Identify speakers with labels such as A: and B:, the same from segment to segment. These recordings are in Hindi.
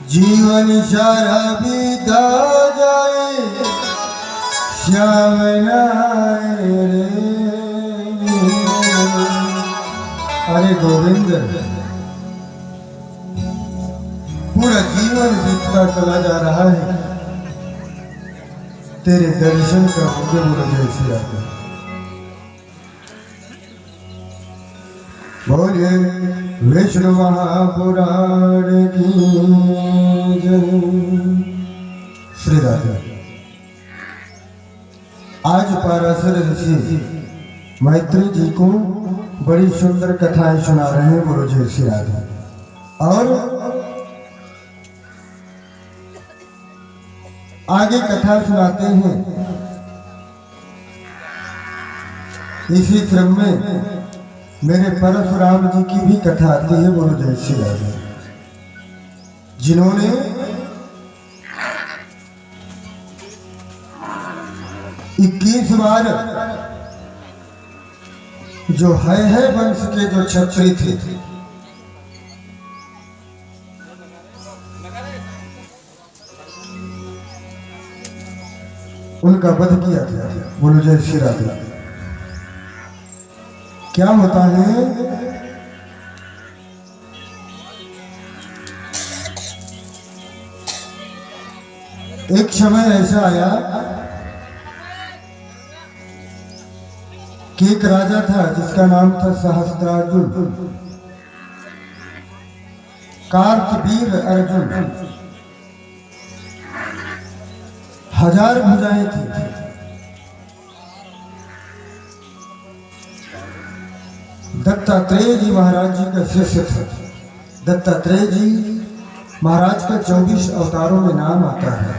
A: जीवन सारा बीता जाए श्याम नाय रे। अरे गोविंद, पूरा जीवन बीतता चला जा रहा है, तेरे दर्शन का मुझे जैसे आता। बोले विष्णु महापुराण की जय। श्री राधे। आज पाराशर ऋषि मैत्री जी को बड़ी सुंदर कथाएं सुना रहे हैं गुरु जय श्री राधे। और आगे कथा सुनाते हैं। इसी क्रम में मेरे परशुराम जी की भी कथा आती है बोलो जय श्री राधे, जिन्होंने इक्कीस बार जो है वंश के जो क्षत्रिय थे उनका वध किया था। बोलो जय श्री राधे। क्या होता है, एक समय ऐसा आया कि एक राजा था जिसका नाम था सहस्त्रार्जुन, कार्तवीर अर्जुन। 1000 भुजाएं थी। दत्तात्रेय जी महाराज जी का शिष्य था। दत्तात्रेय जी महाराज का 24 अवतारों में नाम आता है।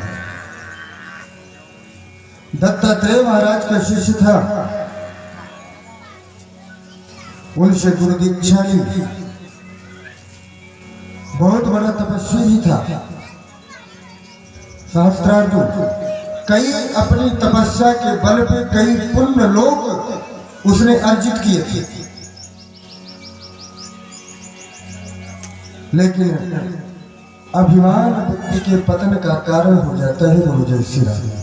A: दत्तात्रेय महाराज का शिष्य था, उनसे गुरु दीक्षा ली। बहुत बड़ा तपस्वी भी था सहस्त्रार्जुन। कई अपनी तपस्या के बल पे कई पुण्य लोक उसने अर्जित किए थे, लेकिन अभिमान व्यक्ति के पतन का कारण हो जाता है गुरु जय श्री राधे।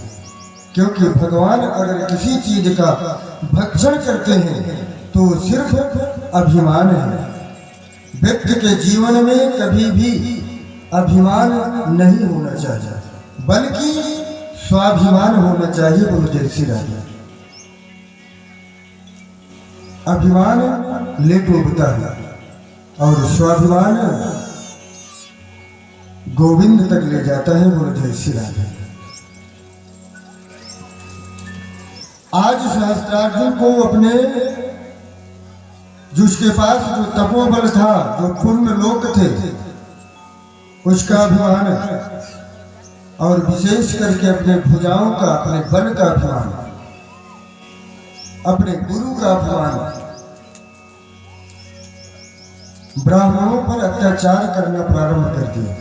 A: क्योंकि भगवान अगर किसी चीज का भक्षण करते हैं तो सिर्फ अभिमान है। व्यक्ति के जीवन में कभी भी अभिमान नहीं होना चाहिए, बल्कि स्वाभिमान होना चाहिए गुरु जय श्री राधे। अभिमान ले डूबता है और स्वाभिमान गोविंद तक ले जाता है गुरु जय श्री राधे। आज सहस्त्रार्जुन को अपने जिसके पास जो तपोबल था, जो पुण्य लोक थे, उसका अभिमान है, और विशेष करके अपने भुजाओं का, अपने बल का अभिमान, अपने गुरु का अभिमान। ब्राह्मणों पर अत्याचार करना प्रारंभ कर दिया।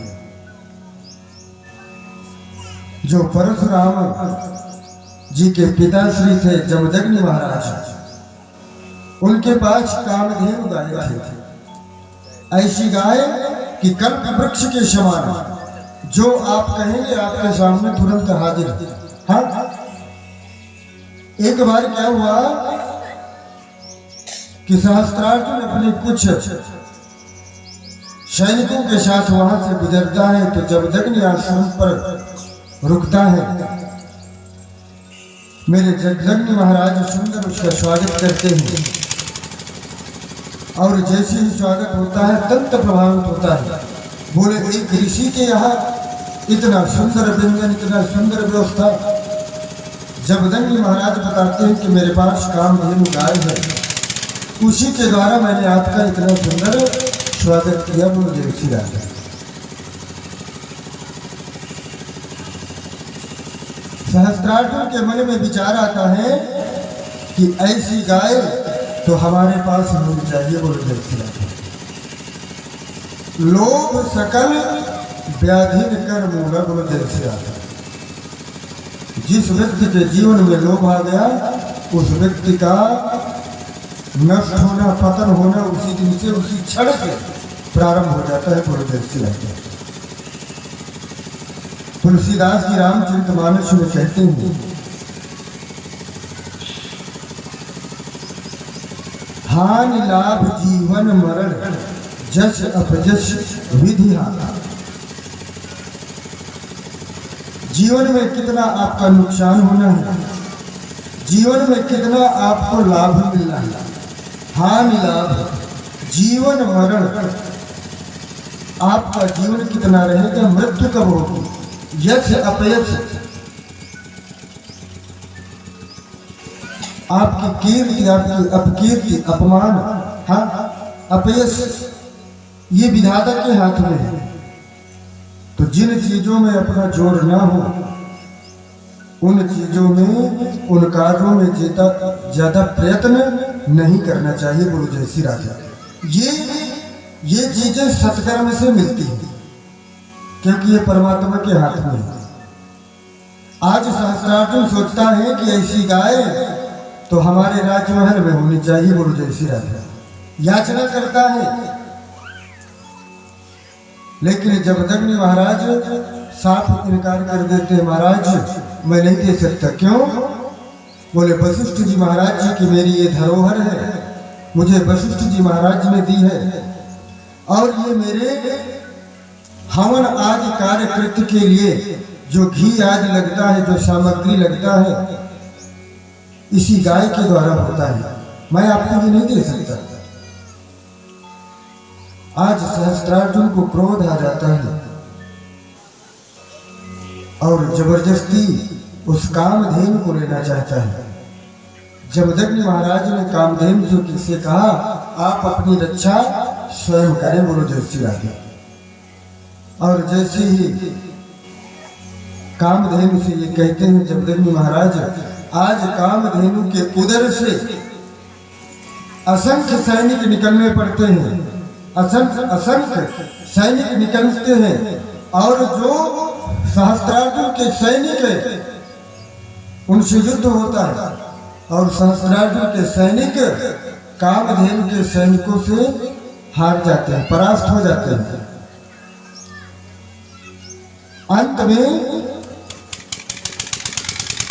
A: जो परशुराम जी के पिताश्री थे जमदग्नि महाराज, उनके पास कामधेनु गाय थी। ऐसी गाय कि कल्प वृक्ष के समान, जो आप कहेंगे आपके सामने तुरंत हाजिर। हाँ, एक बार क्या हुआ कि सहस्त्रार्जुन अपने कुछ सैनिकों के साथ वहां से गुजरता है तो जमदग्नि आश्रम पर रुकता है। मेरे जमदग्नि महाराज सुंदर उसका स्वागत करते हैं, और जैसे ही स्वागत होता है तंत्र प्रभावित होता है। बोले एक ऋषि के यहाँ इतना सुंदर व्यंजन, इतना सुंदर व्यवस्था। जमदग्नि महाराज बताते हैं कि मेरे पास कामधेनु गाय है, उसी के द्वारा मैंने आपका इतना सुंदर स्वागत किया। बोलो जय श्री राधे। सहस्त्रार्जुन के मन में विचार आता है कि ऐसी गाय तो हमारे पास होनी चाहिए। बोलो जय श्री राधे। लोभ सकल व्याधि कर मूला। बोलो जय श्री राधे। जिस व्यक्ति के जीवन में लोभ आ गया, उस व्यक्ति का नष्ट होना, पतन होना उसी दिन से, उसी क्षण से प्रारंभ हो जाता है। बोलो जय श्री राधे। तुलसीदास जी रामचरितमानस में कहते हैं, हानि लाभ जीवन मरण जस अपजस विधि हारा। जीवन में कितना आपका नुकसान होना है, जीवन में कितना आपको लाभ मिलना है। हानि लाभ जीवन मरण, आपका जीवन कितना रहेगा, मृत्यु कब होगी, यश अपयश, आपकी कीर्ति आपकी अपकीर्ति अपमान, हाँ अपयश, ये विधाता के हाथ में है। तो जिन चीजों में अपना जोर ना हो, उन चीजों में उन कार्यों में ज्यादा प्रयत्न नहीं करना चाहिए। गुरु जय श्री राधे। ये चीजें सत्कर्म से मिलती हैं, क्योंकि ये परमात्मा के हाथ में है। आज सहस्त्रार्जुन सोचता है कि ऐसी गाय तो हमारे राजमहल में होनी चाहिए। गुरु जय श्री राधे। याचना करता है, लेकिन जमदग्नि महाराज साफ इनकार कर देते, महाराज मैं नहीं दे सकता। क्यों? बोले वशिष्ठ जी महाराज जी की मेरी ये धरोहर है, मुझे वशिष्ठ जी महाराज ने दी है, और ये मेरे हवन आदि कार्य कृत्य के लिए जो घी आदि लगता है, जो सामग्री लगता है, इसी गाय के द्वारा होता है, मैं आपको ये नहीं दे सकता। आज सहस्त्रार्जुन को क्रोध आ जाता है और जबरदस्ती उस कामधेनु को लेना चाहता है। जमदग्नि महाराज ने कामधेनु जो से कहा, आप अपनी रक्षा स्वयं करें। बोलो जय श्री राधे। और जैसे ही कामधेनु से ये कहते हैं जमदग्नि महाराज, आज कामधेनु के उदर से असंख्य सैनिक निकलने पड़ते हैं, असंख्य सैनिक निकलते हैं, और जो सहस्त्रार्जुन के सैनिक है उनसे युद्ध होता है, और सहस्त्रार्जुन के सैनिक कामधेनु के सैनिकों से हार जाते हैं, परास्त हो जाते हैं। अंत में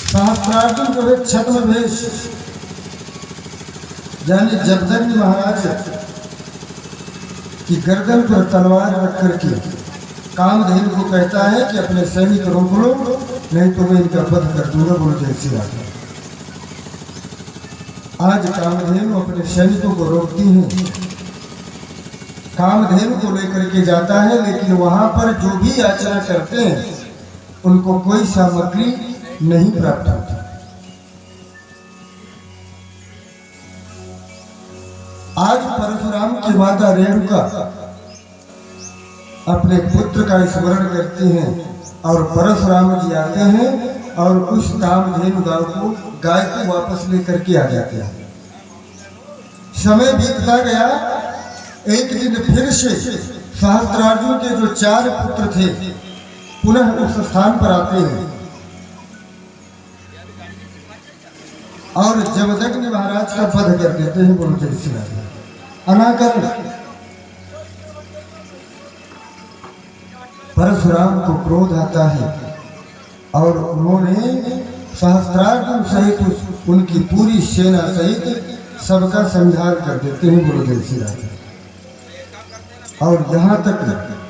A: सहस्त्रार्जुन जो है छद्म भेष, यानी जमदग्नि महाराज की गर्दन पर तलवार रख करके कामधेनु को कहता है कि अपने सैनिक रोक लो, नहीं तो मैं इनका वध कर दूंगा। बोलो जय श्री राधे। आज कामधेनु अपने सैनिकों को रोकती है, कामधेनु को लेकर के जाता है, लेकिन वहां पर जो भी याचना करते हैं उनको कोई सामग्री नहीं प्राप्त होती। आज परशुराम की माता रेणुका अपने पुत्र का स्मरण करती हैं, और परशुराम जी आते हैं और उस कामधेनु गाय को वापस लेकर के आ जाते हैं। समय बीतता गया, एक दिन फिर से सहस्त्रार्जुन के जो 4 पुत्र थे पुनः उस स्थान पर आते हैं, और जमदग्नि महाराज का वध कर देते हैं। बोलो जय श्री राधे। अनाकरण परशुराम को क्रोध आता है, और उन्होंने सहस्त्रार्जुन सहित उनकी पूरी सेना सहित सबका संहार कर देते हैं। बोलो जय श्री राधे। और यहाँ तक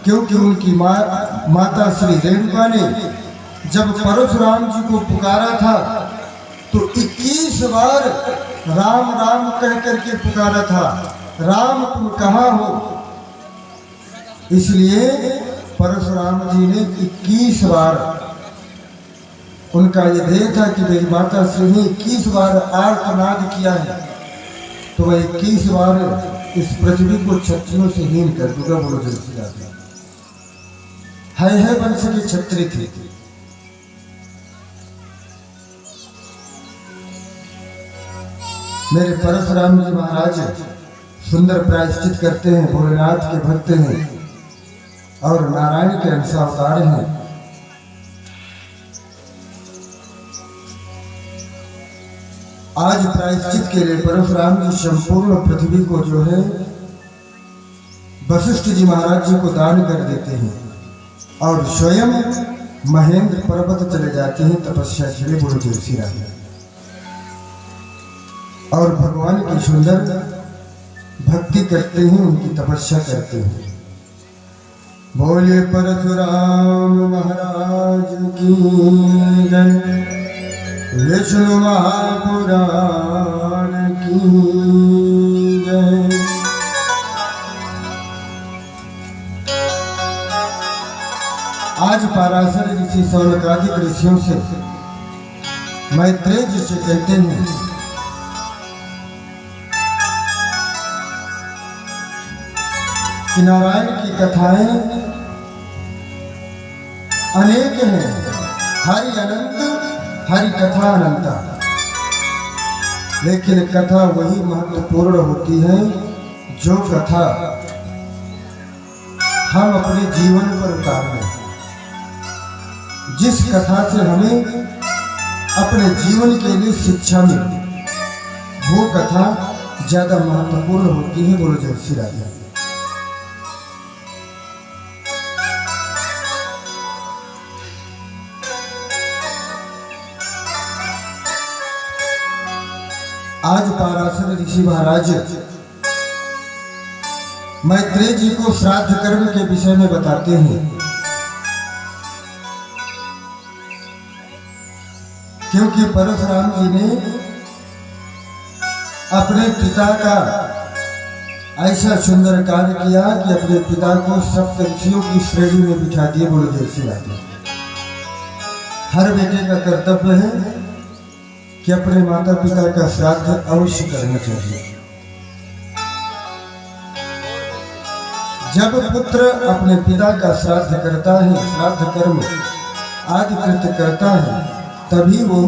A: क्योंकि उनकी माता श्री रेणुका ने जब परशुराम जी को पुकारा था तो 21 बार राम राम कह करके पुकारा था, राम तुम कहाँ हो। इसलिए परशुराम जी ने 21 बार, उनका ये ध्येय था कि मेरी माता श्री ने 21 बार आर्तनाद किया है, तो मैं 21 बार इस पृथ्वी को क्षत्रियों से हीन कर दूंगा। बोलो जय श्री राधे। है वंश के क्षत्रिय थे। मेरे परशुराम जी महाराज सुंदर प्रायश्चित करते हैं, भोलेनाथ के भक्त हैं और नारायण के अंश अवतार हैं। आज प्रायश्चित के लिए परशुराम जी संपूर्ण पृथ्वी को जो है वशिष्ठ जी महाराज जी को दान कर देते हैं, और स्वयं महेंद्र पर्वत चले जाते हैं तपस्या के लिए, बोलो जय श्री राम। और भगवान की सुंदर भक्ति करते हैं, उनकी तपस्या करते हैं। बोले परशुराम महाराज की जय, विष्णु महापुराण की जय। आज पराशर ऋषि शौनकादिक ऋषियों से मैत्रेय जी से कहते हैं कि नारायण की कथाएं अनेक हैं, हरि अनंत, हरि कथा अनंता, लेकिन कथा वही महत्वपूर्ण होती है जो कथा हम अपने जीवन पर उतारें। जिस कथा से हमें अपने जीवन के लिए शिक्षा मिले, वो कथा ज्यादा महत्वपूर्ण होती है, बोलो जय श्री राम। आज पराशर ऋषि महाराज मैत्रेय जी को श्राद्ध कर्म के विषय में बताते हैं, क्योंकि परशुराम जी ने अपने पिता का ऐसा सुंदर कार्य किया कि अपने पिता को सप्त ऋषियों की श्रेणी में बिठा दिए, बोलो जय श्री राम। हर बेटे का कर्तव्य है कि अपने माता पिता का श्राद्ध अवश्य करना चाहिए। जब पुत्र अपने पिता का श्राद्ध करता है, श्राद्ध कर्म आदि कृत्य करता है, तभी वो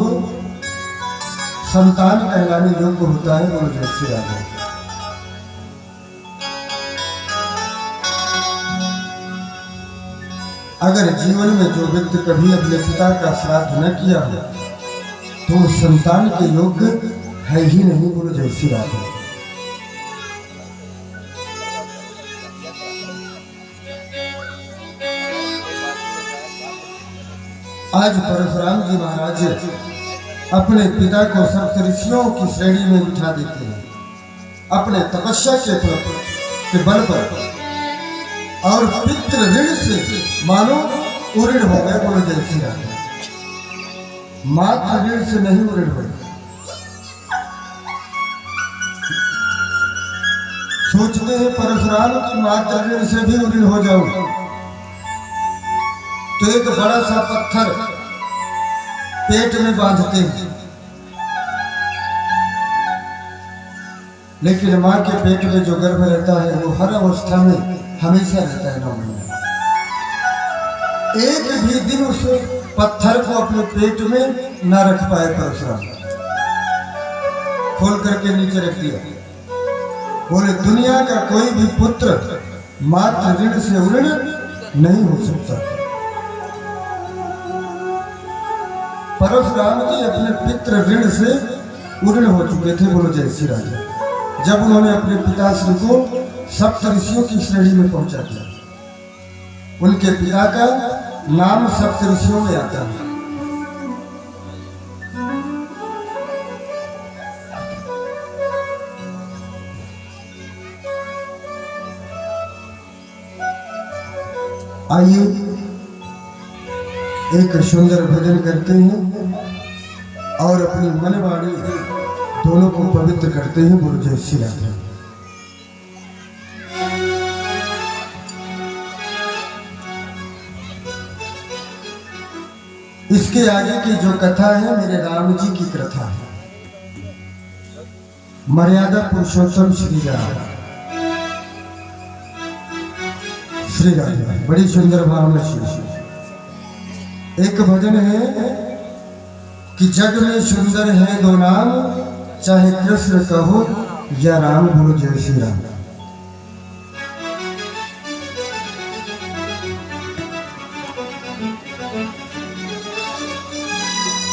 A: संतान कहलाने योग्य होता है, बोलो जय श्री राम। अगर जीवन में जो व्यक्ति कभी अपने पिता का श्राद्ध न किया हो तो संतान के योग्य है ही नहीं, बोलो जय श्री राम। आज परशुराम जी महाराज अपने पिता को सप्तऋषियों की श्रेणी में बिठा देते हैं अपने तपस्या के बल पर, और पितृ ऋण से मानो उऋण हो गए, बोलो जय श्री राम। मात्र ऋण से नहीं उऋण हो, सोचते हैं परशुराम की मात्र ऋण से भी उऋण हो जाऊं तो एक बड़ा सा पत्थर पेट में बांधते हैं, लेकिन मां के पेट में जो गर्भ रहता है वो हर अवस्था में हमेशा रहता है 9 महीने। एक भी दिन उस पत्थर को अपने पेट में न रख पाए परशुराम, खोल करके नीचे रख दिया। बोले दुनिया का कोई भी पुत्र मात्र ऋण से उऋण नहीं हो सकता। परशुराम जी अपने पितृ ऋण से उऋण हो चुके थे, बोलो जय श्री राम। जब उन्होंने अपने पिताश्री को सप्त ऋषियों की श्रेणी में पहुंचा दिया, उनके पिता का नाम सप्त ऋषियों में आता है। आइए एक सुंदर भजन करते हैं और अपनी मन वाणी दोनों को पवित्र करते हैं, बोलो जय श्री राम। इसके आगे की जो कथा है मेरे राम जी की कथा है, मर्यादा पुरुषोत्तम श्री राम। श्री राम बड़ी सुंदर भावना शीर्ष। एक भजन है कि जग में सुंदर है 2 नाम, चाहे कृष्ण कहो या राम, बोलो जय श्री राम।